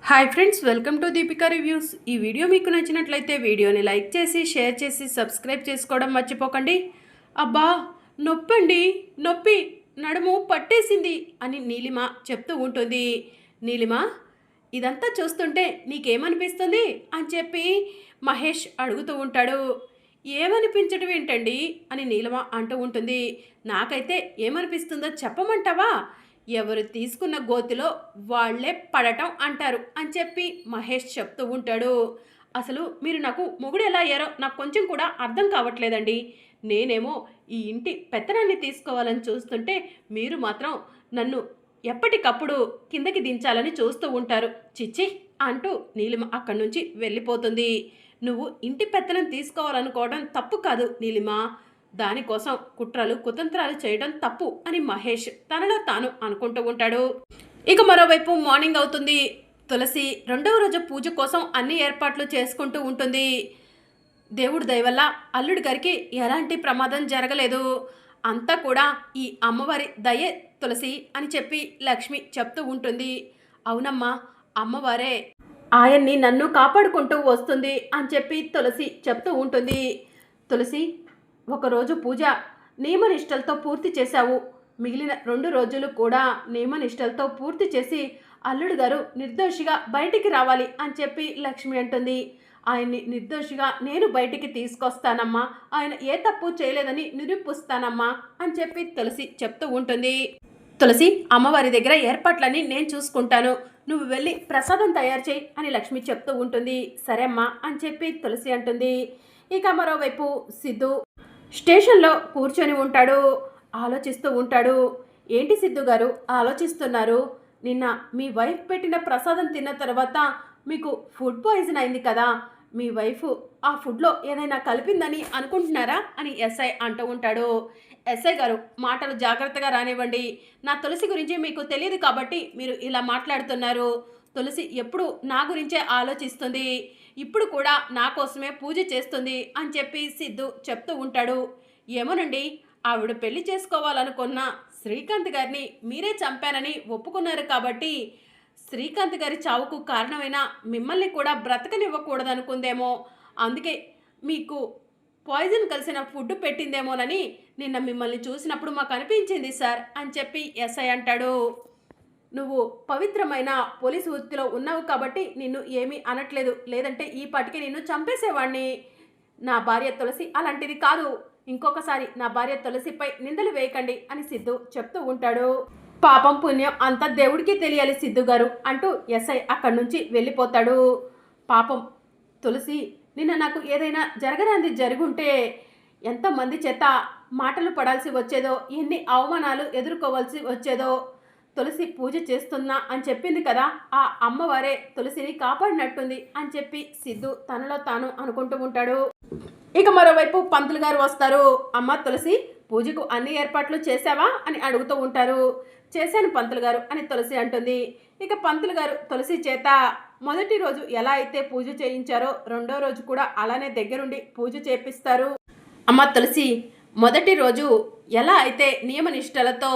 Hi friends, welcome to Deepika reviews. ఈ video మీకు నచ్చినట్లయితే వీడియోని లైక్ చేసి షేర్ చేసి సబ్స్క్రైబ్ చేసుకోవడం మర్చిపోకండి. అబ్బా, నొప్పండి, నొప్పి, నడుము పట్టేసింది అని నీలిమ చెప్తూ ఉంటుంది. నీలిమ, ఇదంతా చూస్తుంటే నీకేమనిపిస్తుంది అని చెప్పి మహేష్ అడుగుతూ ఉంటాడు. ఏమనిపించడం ఏంటండి అని నీలిమ అంటూ ఉంటుంది. నాకైతే ఏమనిపిస్తుందో చెప్పమంటావా? ఎవరు తీసుకున్న గోతిలో వాళ్లే పడటం అంటారు అని చెప్పి మహేష్ చెప్తూ ఉంటాడు. అసలు మీరు నాకు మొగుడు ఎలా అయ్యారో నాకు కొంచెం కూడా అర్థం కావట్లేదండి. నేనేమో ఈ ఇంటి పెత్తనాన్ని తీసుకోవాలని చూస్తుంటే మీరు మాత్రం నన్ను ఎప్పటికప్పుడు కిందకి దించాలని చూస్తూ ఉంటారు. చిచ్చి అంటూ నీలిమ అక్కడి నుంచి వెళ్ళిపోతుంది. నువ్వు ఇంటి పెత్తనం తీసుకోవాలనుకోవడం తప్పు కాదు నీలిమ, దానికోసం కుట్రలు కుతంత్రాలు చేయడం తప్పు అని మహేష్ తనలో తాను అనుకుంటూ ఉంటాడు. ఇక మరోవైపు మార్నింగ్ అవుతుంది. తులసి రెండవ రోజు పూజ కోసం అన్ని ఏర్పాట్లు చేసుకుంటూ ఉంటుంది. దేవుడి దయ వల్ల అల్లుడి గారికి ఎలాంటి ప్రమాదం జరగలేదు. అంతా కూడా ఈ అమ్మవారి దయే తులసి అని చెప్పి లక్ష్మి చెప్తూ ఉంటుంది. అవునమ్మా, అమ్మవారే ఆయన్ని నన్ను కాపాడుకుంటూ వస్తుంది అని చెప్పి తులసి చెప్తూ ఉంటుంది. తులసి, ఒకరోజు పూజ నియమనిష్టలతో పూర్తి చేశావు. మిగిలిన 2 రోజులు కూడా నియమనిష్టలతో పూర్తి చేసి అల్లుడు గారు నిర్దోషిగా బయటికి రావాలి అని చెప్పి లక్ష్మి అంటుంది. ఆయన్ని నిర్దోషిగా నేను బయటికి తీసుకొస్తానమ్మా, ఆయన ఏ తప్పు చేయలేదని నిరూపిస్తానమ్మా అని చెప్పి తులసి చెప్తూ ఉంటుంది. తులసి, అమ్మవారి దగ్గర ఏర్పాట్లన్నీ నేను చూసుకుంటాను, నువ్వు వెళ్ళి ప్రసాదం తయారు చేయి అని లక్ష్మి చెప్తూ ఉంటుంది. సరే అమ్మా అని చెప్పి తులసి అంటుంది. ఇక మరోవైపు సిద్ధు స్టేషన్లో కూర్చొని ఉంటాడు, ఆలోచిస్తూ ఉంటాడు. ఏంటి సిద్ధు గారు ఆలోచిస్తున్నారు? నిన్న మీ వైఫ్ పెట్టిన ప్రసాదం తిన్న తర్వాత మీకు ఫుడ్ పాయిజన్ అయింది కదా, మీ వైఫ్ ఆ ఫుడ్లో ఏదైనా కలిపిందని అనుకుంటున్నారా అని ఎస్ఐ అంటూ ఉంటాడు. ఎస్ఐ గారు, మాటలు జాగ్రత్తగా రానివ్వండి. నా తులసి గురించి మీకు తెలియదు కాబట్టి మీరు ఇలా మాట్లాడుతున్నారు. తులసి ఎప్పుడు నా గురించే ఆలోచిస్తుంది, ఇప్పుడు కూడా నా కోసమే పూజ చేస్తుంది అని చెప్పి సిద్ధు చెప్తూ ఉంటాడు. ఏమోనండి, ఆవిడ పెళ్లి చేసుకోవాలనుకున్న శ్రీకాంత్ గారిని మీరే చంపానని ఒప్పుకున్నారు కాబట్టి శ్రీకాంత్ గారి చావుకు కారణమైన మిమ్మల్ని కూడా బ్రతకనివ్వకూడదనుకుందేమో, అందుకే మీకు పాయిజన్ కలిసిన ఫుడ్ పెట్టిందేమోనని నిన్న మిమ్మల్ని చూసినప్పుడు మాకు అనిపించింది సార్ అని చెప్పి ఎస్ఐ అంటాడు. నువ్వు పవిత్రమైన పోలీసు వృత్తిలో ఉన్నావు కాబట్టి నిన్ను ఏమీ అనట్లేదు, లేదంటే ఈ పాటికి నిన్ను చంపేసేవాడిని. నా భార్య తులసి అలాంటిది కాదు, ఇంకొకసారి నా భార్య తులసిపై నిందలు వేయకండి అని సిద్ధు చెప్తూ ఉంటాడు. పాపం పుణ్యం అంతా దేవుడికి తెలియాలి సిద్ధు గారు అంటూ ఎస్ఐ అక్కడి నుంచి వెళ్ళిపోతాడు. పాపం తులసి, నిన్న నాకు ఏదైనా జరగరాంది జరుగుంటే ఎంతమంది చేత మాటలు పడాల్సి వచ్చేదో, ఎన్ని అవమానాలు ఎదుర్కోవాల్సి వచ్చేదో. తులసి పూజ చేస్తున్నా అని చెప్పింది కదా, ఆ అమ్మవారే తులసిని కాపాడినట్టుంది అని చెప్పి సిద్ధు తనలో తాను అనుకుంటూ ఉంటాడు. ఇక మరోవైపు పంతులు గారు వస్తారు. అమ్మ తులసి, పూజకు అన్ని ఏర్పాట్లు చేశావా అని అడుగుతూ ఉంటారు. చేశాను పంతులు గారు అని తులసి అంటుంది. ఇక పంతులు గారు తులసి చేత మొదటి రోజు ఎలా అయితే పూజ చేయించారో రెండో రోజు కూడా అలానే దగ్గరుండి పూజ చేపిస్తారు. అమ్మ తులసి, మొదటి రోజు ఎలా అయితే నియమనిష్టలతో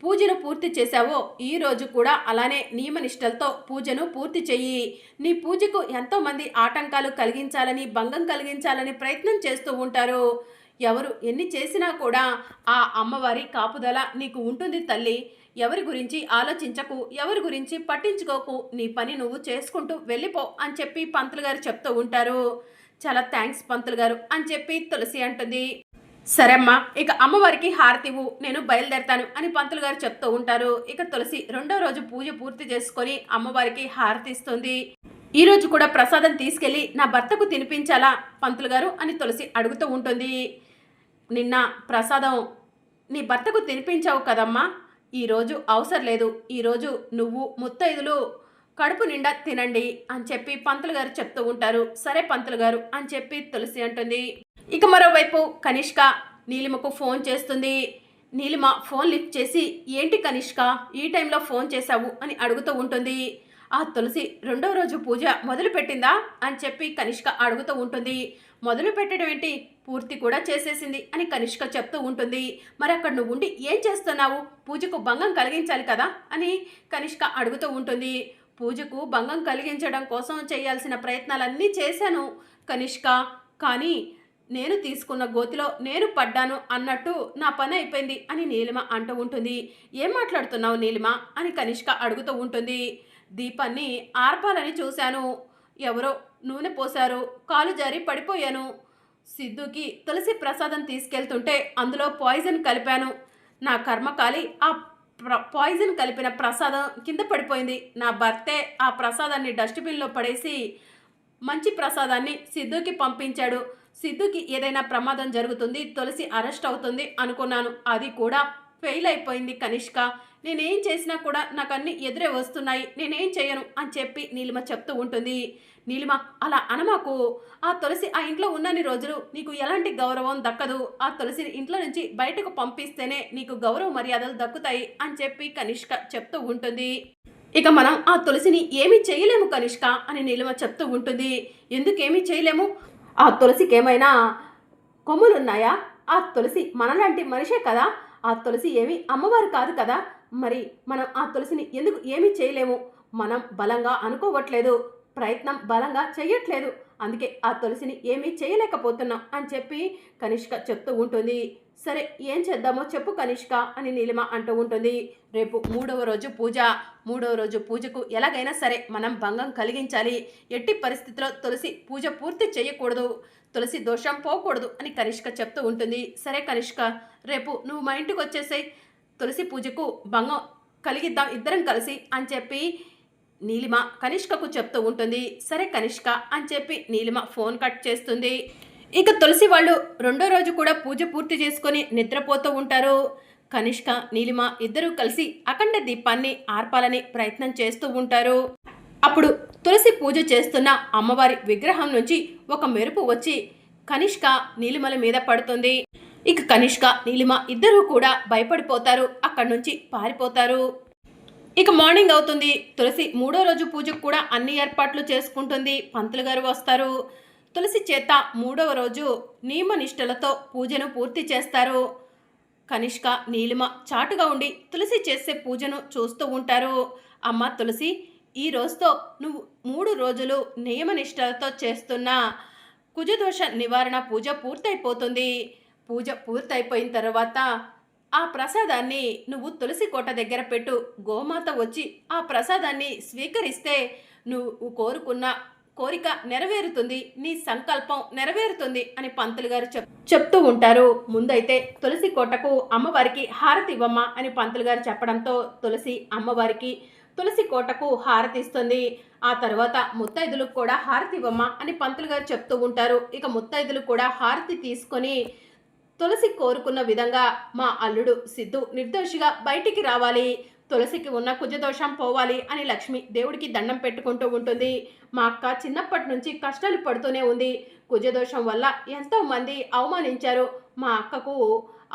పూజను పూర్తి చేశావో ఈ రోజు కూడా అలానే నియమనిష్టలతో పూజను పూర్తి చెయ్యి. నీ పూజకు ఎంతోమంది ఆటంకాలు కలిగించాలని, భంగం కలిగించాలని ప్రయత్నం చేస్తూ ఉంటారు. ఎవరు ఎన్ని చేసినా కూడా ఆ అమ్మవారి కాపుదల నీకు ఉంటుంది తల్లి. ఎవరి గురించి ఆలోచించకు, ఎవరి గురించి పట్టించుకోకు, నీ పని నువ్వు చేసుకుంటూ వెళ్ళిపో అని చెప్పి పంతులు గారు చెప్తూ ఉంటారు. చాలా థ్యాంక్స్ పంతులు గారు అని చెప్పి తులసి అంటుంది. సరే అమ్మా, ఇక అమ్మవారికి హారతివు, నేను బయలుదేరతాను అని పంతులు గారు చెప్తూ ఉంటారు. ఇక తులసి రెండో రోజు పూజ పూర్తి చేసుకొని అమ్మవారికి హారతి ఇస్తుంది. ఈరోజు కూడా ప్రసాదం తీసుకెళ్ళి నా భర్తకు తినిపించాలా పంతులు గారు అని తులసి అడుగుతూ ఉంటుంది. నిన్న ప్రసాదం నీ భర్తకు తినిపించావు కదమ్మా, ఈరోజు అవసరం లేదు, ఈరోజు నువ్వు ముత్తైదులు కడుపు నిండా తినండి అని చెప్పి పంతులు గారు చెప్తూ ఉంటారు. సరే పంతులు గారు అని చెప్పి తులసి అంటుంది. ఇక మరోవైపు కనిష్క నీలిమకు ఫోన్ చేస్తుంది. నీలిమ ఫోన్ లిఫ్ట్ చేసి, ఏంటి కనిష్క ఈ టైంలో ఫోన్ చేశావు అని అడుగుతూ ఉంటుంది. ఆ తులసి రెండో రోజు పూజ మొదలు పెట్టిందా అని చెప్పి కనిష్క అడుగుతూ ఉంటుంది. మొదలు పెట్టడం ఏంటి, పూర్తి కూడా చేసేసింది అని కనిష్క చెప్తూ ఉంటుంది. మరి అక్కడ నువ్వు ఉండి ఏం చేస్తున్నావు, పూజకు భంగం కలిగించాలి కదా అని కనిష్క అడుగుతూ ఉంటుంది. పూజకు భంగం కలిగించడం కోసం చేయాల్సిన ప్రయత్నాలన్నీ చేశాను కనిష్క. కానీ నేను తీసుకున్న గోతిలో నేను పడ్డాను అన్నట్టు నా పని అయిపోయింది అని నీలిమ అంటూ ఉంటుంది. ఏం మాట్లాడుతున్నావు నీలిమ అని కనిష్క అడుగుతూ ఉంటుంది. దీపాన్ని ఆర్పాలని చూశాను, ఎవరో నూనె పోశారు, కాలు జారి పడిపోయాను. సిద్ధుకి తులసి ప్రసాదం తీసుకెళ్తుంటే అందులో పాయిజన్ కలిపాను. నా కర్మకాలి ఆ పాయిజన్ కలిపిన ప్రసాదం కింద పడిపోయింది. నా భర్తే ఆ ప్రసాదాన్ని డస్ట్బిన్లో పడేసి మంచి ప్రసాదాన్ని సిద్ధుకి పంపించాడు. సిద్ధుకి ఏదైనా ప్రమాదం జరుగుతుంది, తులసి అరెస్ట్ అవుతుంది అనుకున్నాను. అది కూడా ఫెయిల్ అయిపోయింది కనిష్క. నేనేం చేసినా కూడా నాకు అన్ని ఎదురే వస్తున్నాయి, నేనేం చేయను అని చెప్పి నీలిమ చెప్తూ ఉంటుంది. నీలిమ అలా అనమాకు. ఆ తులసి ఆ ఇంట్లో ఉన్నన్ని రోజులు నీకు ఎలాంటి గౌరవం దక్కదు. ఆ తులసిని ఇంట్లో నుంచి బయటకు పంపిస్తేనే నీకు గౌరవ మర్యాదలు దక్కుతాయి అని చెప్పి కనిష్క చెప్తూ ఉంటుంది. ఇక మనం ఆ తులసిని ఏమీ చేయలేము కనిష్క అని నీలిమ చెప్తూ ఉంటుంది. ఎందుకేమీ చేయలేము? ఆ తులసికి ఏమైనా కొమ్ములున్నాయా? ఆ తులసి మనలాంటి మనిషే కదా. ఆ తులసి ఏమీ అమ్మవారు కాదు కదా. మరి మనం ఆ తులసిని ఎందుకు ఏమీ చేయలేము? మనం బలంగా అనుకోవట్లేదు, ప్రయత్నం బలంగా చెయ్యట్లేదు, అందుకే ఆ తులసిని ఏమీ చేయలేకపోతున్నాం అని చెప్పి కనిష్క చెప్తూ ఉంటుంది. సరే ఏం చేద్దామో చెప్పు కనిష్క అని నీలిమ అంటూ ఉంటుంది. రేపు 3వ రోజు పూజ. 3వ రోజు పూజకు ఎలాగైనా సరే మనం భంగం కలిగించాలి. ఎట్టి పరిస్థితిలో తులసి పూజ పూర్తి చేయకూడదు, తులసి దోషం పోకూడదు అని కనిష్క చెప్తూ ఉంటుంది. సరే కనిష్క, రేపు నువ్వు మా ఇంటికి వచ్చేసాయి, తులసి పూజకు భంగం కలిగిద్దాం ఇద్దరం కలిసి అని చెప్పి నీలిమ కనిష్కకు చెప్తూ ఉంటుంది. సరే కనిష్క అని చెప్పి నీలిమ ఫోన్ కట్ చేస్తుంది. ఇక తులసి వాళ్ళు 2వ రోజు కూడా పూజ పూర్తి చేసుకొని నిద్రపోతూ ఉంటారు. కనిష్క నీలిమ ఇద్దరూ కలిసి అఖండ దీపాన్ని ఆర్పాలని ప్రయత్నం చేస్తూ ఉంటారు. అప్పుడు తులసి పూజ చేస్తున్న అమ్మవారి విగ్రహం నుంచి ఒక మెరుపు వచ్చి కనిష్క నీలిమల మీద పడుతుంది. ఇక కనిష్క నీలిమ ఇద్దరూ కూడా భయపడిపోతారు, అక్కడి నుంచి పారిపోతారు. ఇక మార్నింగ్ అవుతుంది. తులసి 3వ రోజు పూజకు కూడా అన్ని ఏర్పాట్లు చేసుకుంటుంది. పంతులు గారు వస్తారు. తులసి చేత 3వ రోజు నియమనిష్టలతో పూజను పూర్తి చేస్తారు. కనిష్క నీలిమ చాటుగా ఉండి తులసి చేసే పూజను చూస్తూ ఉంటారు. అమ్మ తులసి, ఈ రోజుతో నువ్వు 3 రోజులు నియమనిష్టలతో చేస్తున్న కుజదోష నివారణ పూజ పూర్తయిపోతుంది. పూజ పూర్తయిపోయిన తర్వాత ఆ ప్రసాదాన్ని నువ్వు తులసి కోట దగ్గర పెట్టు. గోమాత వచ్చి ఆ ప్రసాదాన్ని స్వీకరిస్తే నువ్వు కోరుకున్న కోరిక నెరవేరుతుంది, నీ సంకల్పం నెరవేరుతుంది అని పంతులు గారు చెప్తూ ఉంటారు. ముందైతే తులసి కోటకు అమ్మవారికి హారతి ఇవ్వమ్మా అని పంతులు గారు చెప్పడంతో తులసి అమ్మవారికి తులసి కోటకు హారతి ఇస్తుంది. ఆ తర్వాత ముత్తైదులకు కూడా హారతి ఇవ్వమ్మా అని పంతులు గారు చెప్తూ ఉంటారు. ఇక ముత్తైదులు కూడా హారతి తీసుకొని తులసి కోరుకున్న విధంగా మా అల్లుడు సిద్ధు నిర్దోషిగా బయటికి రావాలి, తులసికి ఉన్న కుజదోషం పోవాలి అని లక్ష్మి దేవుడికి దండం పెట్టుకుంటూ ఉంటుంది. మా అక్క చిన్నప్పటి నుంచి కష్టాలు పడుతూనే ఉంది. కుజదోషం వల్ల ఎంతోమంది అవమానించారు. మా అక్కకు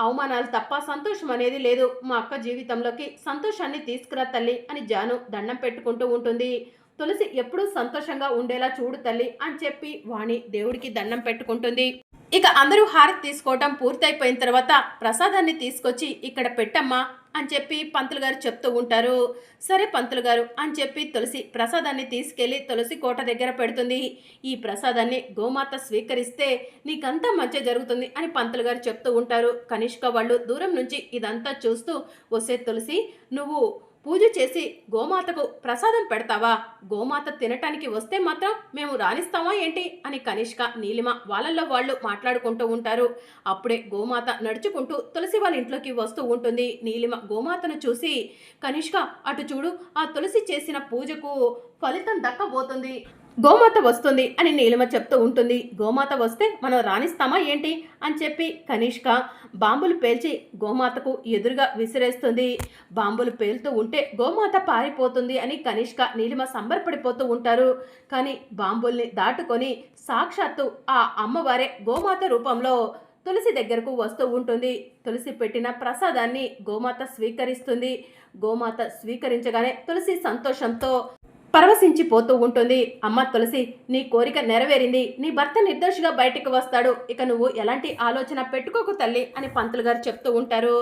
అవమానాలు తప్ప సంతోషం అనేది లేదు. మా అక్క జీవితంలోకి సంతోషాన్ని తీసుకురా తల్లి అని జాను దండం పెట్టుకుంటూ ఉంటుంది. తులసి ఎప్పుడూ సంతోషంగా ఉండేలా చూడు తల్లి అని చెప్పి వాణి దేవుడికి దండం పెట్టుకుంటుంది. ఇక అందరూ హారతి తీసుకోవటం పూర్తయిపోయిన తర్వాత ప్రసాదాన్ని తీసుకొచ్చి ఇక్కడ పెట్టమ్మా అని చెప్పి పంతులు గారు చెప్తూ ఉంటారు. సరే పంతులు గారు అని చెప్పి తులసి ప్రసాదాన్ని తీసుకెళ్లి తులసి కోట దగ్గర పెడుతుంది. ఈ ప్రసాదాన్ని గోమాత స్వీకరిస్తే నీకంతా మంచి జరుగుతుంది అని పంతులు గారు చెప్తూ ఉంటారు. కనిష్క వాళ్ళు దూరం నుంచి ఇదంతా చూస్తూ, వసే తులసి, నువ్వు పూజ చేసి గోమాతకు ప్రసాదం పెడతావా? గోమాత తినటానికి వస్తే మాత్రం మేము రాణిస్తామా ఏంటి అని కనిష్క నీలిమ వాళ్ళల్లో వాళ్ళు మాట్లాడుకుంటూ ఉంటారు. అప్పుడే గోమాత నడుచుకుంటూ తులసి వాళ్ళ ఇంట్లోకి వస్తూ ఉంటుంది. నీలిమ గోమాతను చూసి, కనిష్క అటు చూడు, ఆ తులసి చేసిన పూజకు ఫలితం దక్కబోతుంది, గోమాత వస్తుంది అని నీలిమ చెప్తూ ఉంటుంది. గోమాత వస్తే మనం రాణిస్తామా ఏంటి అని చెప్పి కనిష్క బాంబులు పేల్చి గోమాతకు ఎదురుగా విసిరేస్తుంది. బాంబులు పేలుతూ ఉంటే గోమాత పారిపోతుంది అని కనిష్క నీలిమ సంబరపడిపోతూ ఉంటారు. కానీ బాంబుల్ని దాటుకొని సాక్షాత్తు ఆ అమ్మవారే గోమాత రూపంలో తులసి దగ్గరకు వస్తూ ఉంటుంది. తులసి పెట్టిన ప్రసాదాన్ని గోమాత స్వీకరిస్తుంది. గోమాత స్వీకరించగానే తులసి సంతోషంతో పరవశించిపోతూ ఉంటుంది. అమ్మ తులసి, నీ కోరిక నెరవేరింది. నీ భర్త నిర్దోషిగా బయటికి వస్తాడు. ఇక నువ్వు ఎలాంటి ఆలోచన పెట్టుకోకు తల్లి అని పంతులు గారు చెప్తూ ఉంటారు.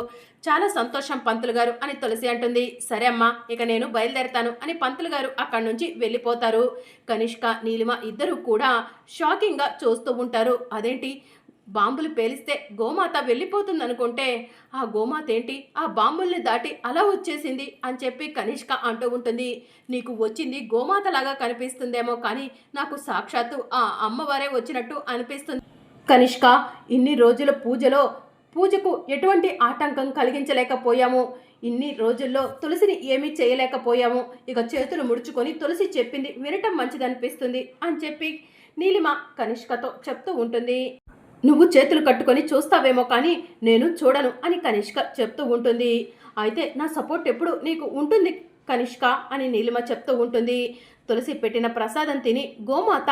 చాలా సంతోషం పంతులు గారు అని తులసి అంటుంది. సరే అమ్మా, ఇక నేను బయలుదేరతాను అని పంతులు గారు అక్కడి నుంచి వెళ్ళిపోతారు. కనిష్క, నీలిమ ఇద్దరు కూడా షాకింగ్గా చూస్తూ ఉంటారు. అదేంటి, బాంబులు పేలిస్తే గోమాత వెళ్ళిపోతుందనుకుంటే ఆ గోమాత ఏంటి ఆ బాంబుల్ని దాటి అలా వచ్చేసింది అని చెప్పి కనిష్క అంటూ ఉంటుంది. నీకు వచ్చింది గోమాతలాగా కనిపిస్తుందేమో, కానీ నాకు సాక్షాత్తు ఆ అమ్మవారే వచ్చినట్టు అనిపిస్తుంది. కనిష్క, ఇన్ని రోజుల పూజకు ఎటువంటి ఆటంకం కలిగించలేకపోయాము. ఇన్ని రోజుల్లో తులసిని ఏమీ చేయలేకపోయాము. ఇక చేతులు ముడుచుకొని తులసి చెప్పింది వినటం మంచిదనిపిస్తుంది అని చెప్పి నీలిమ కనిష్కతో చెప్తూ ఉంటుంది. నువ్వు చేతులు కట్టుకొని చూస్తావేమో, కానీ నేను చూడను అని కనిష్క చెప్తూ ఉంటుంది. అయితే నా సపోర్ట్ ఎప్పుడు నీకు ఉంటుంది కనిష్క అని నీలిమ చెప్తూ ఉంటుంది. తులసి పెట్టిన ప్రసాదం తిని గోమాత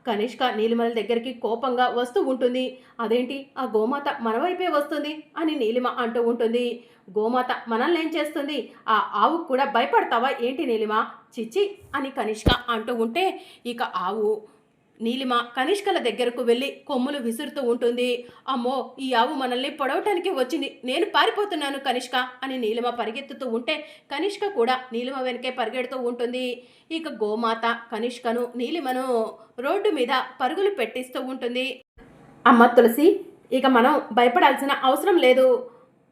కనిష్క నీలిమల దగ్గరికి కోపంగా వస్తూ ఉంటుంది. అదేంటి, ఆ గోమాత మన వైపే వస్తుంది అని నీలిమ అంటూ ఉంటుంది. గోమాత మనల్ని ఏం చేస్తుంది? ఆ ఆవుకు కూడా భయపడతావా ఏంటి నీలిమ? చిచ్చి అని కనిష్క అంటూ ఉంటే ఇక ఆవు నీలిమ కనిష్కల దగ్గరకు వెళ్ళి కొమ్ములు విసురుతూ ఉంటుంది. అమ్మో, ఈ ఆవు మనల్ని పొడవటానికి వచ్చింది, నేను పారిపోతున్నాను కనిష్క అని నీలిమ పరిగెత్తుతూ ఉంటే కనిష్క కూడా నీలిమ వెనకే పరిగెడుతూ ఉంటుంది. ఇక గోమాత కనిష్కను నీలిమను రోడ్డు మీద పరుగులు పెట్టిస్తూ ఉంటుంది. అమ్మ తులసి, ఇక మనం భయపడాల్సిన అవసరం లేదు.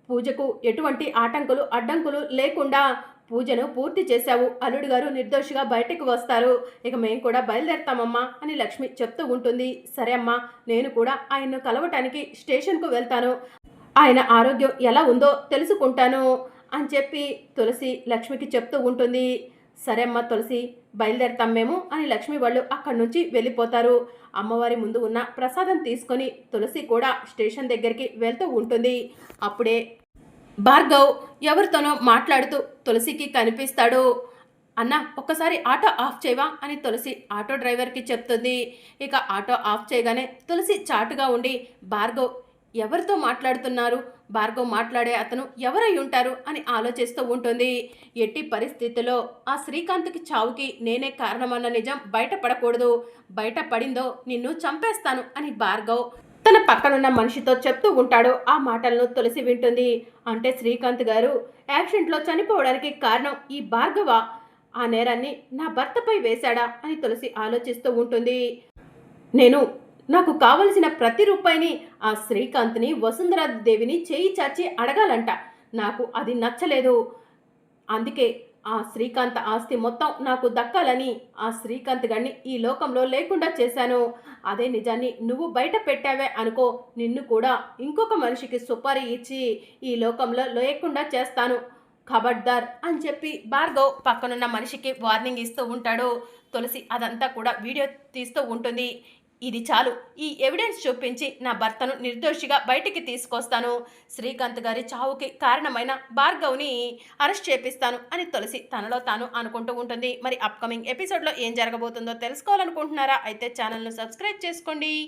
పూజకు ఎటువంటి అడ్డంకులు లేకుండా పూజను పూర్తి చేశావు. అల్లుడు గారు నిర్దోషిగా బయటకు వస్తారు. ఇక మేము కూడా బయలుదేరతామమ్మా అని లక్ష్మి చెప్తూ ఉంటుంది. సరే అమ్మా, నేను కూడా ఆయన్ను కలవటానికి స్టేషన్కు వెళ్తాను. ఆయన ఆరోగ్యం ఎలా ఉందో తెలుసుకుంటాను అని చెప్పి తులసి లక్ష్మికి చెప్తూ ఉంటుంది. సరే అమ్మ తులసి, బయలుదేరతాం మేము అని లక్ష్మి వాళ్ళు అక్కడి నుంచి వెళ్ళిపోతారు. అమ్మవారి ముందు ఉన్న ప్రసాదం తీసుకొని తులసి కూడా స్టేషన్ దగ్గరికి వెళ్తూ ఉంటుంది. అప్పుడే భార్గవ్ ఎవరితోనో మాట్లాడుతూ తులసికి కనిపిస్తాడు. అన్న, ఒక్కసారి ఆటో ఆఫ్ చేయవా అని తులసి ఆటో డ్రైవర్కి చెప్తుంది. ఇక ఆటో ఆఫ్ చేయగానే తులసి చాటుగా ఉండి భార్గవ్ ఎవరితో మాట్లాడుతున్నారు, భార్గవ్ మాట్లాడే అతను ఎవరై ఉంటారు అని ఆలోచిస్తూ ఉంటుంది. ఎట్టి పరిస్థితుల్లో ఆ శ్రీకాంత్కి చావుకి నేనే కారణమన్న నిజం బయటపడకూడదు. బయటపడిందో నిన్ను చంపేస్తాను అని భార్గవ్ తన పక్కనున్న మనిషితో చెప్తూ ఉంటాడు. ఆ మాటలను తులసి వింటుంది. అంటే శ్రీకాంత్ గారు యాక్సిడెంట్లో చనిపోవడానికి కారణం ఈ భార్గవ ఆ నేరాన్ని నా భర్తపై వేశాడా అని తులసి ఆలోచిస్తూ ఉంటుంది. నాకు కావలసిన ప్రతి రూపాయిని ఆ శ్రీకాంత్ని వసుంధరాదేవిని చేయి చాచి అడగాలంట. నాకు అది నచ్చలేదు. అందుకే ఆ శ్రీకాంత్ ఆస్తి మొత్తం నాకు దక్కాలని ఆ శ్రీకాంత్ గారిని ఈ లోకంలో లేకుండా చేశాను. అదే నిజాన్ని నువ్వు బయట పెట్టావే అనుకో, నిన్ను కూడా ఇంకొక మనిషికి సుపారీ ఇచ్చి ఈ లోకంలో లేకుండా చేస్తాను, ఖబర్దార్ అని చెప్పి భార్గవ్ పక్కనున్న మనిషికి వార్నింగ్ ఇస్తూ ఉంటాడు. తులసి అదంతా కూడా వీడియో తీస్తూ ఉంటుంది. ఇది చాలు, ఈ ఎవిడెన్స్ చూపించి నా భర్తను నిర్దోషిగా బయటికి తీసుకొస్తాను. శ్రీకాంత్ గారి చావుకి కారణమైన భార్గవ్ని అరెస్ట్ చేపిస్తాను అని తులసి తనలో తాను అనుకుంటూ ఉంటుంది. మరి అప్కమింగ్ ఎపిసోడ్లో ఏం జరగబోతుందో తెలుసుకోవాలనుకుంటున్నారా? అయితే ఛానల్ను సబ్స్క్రైబ్ చేసుకోండి.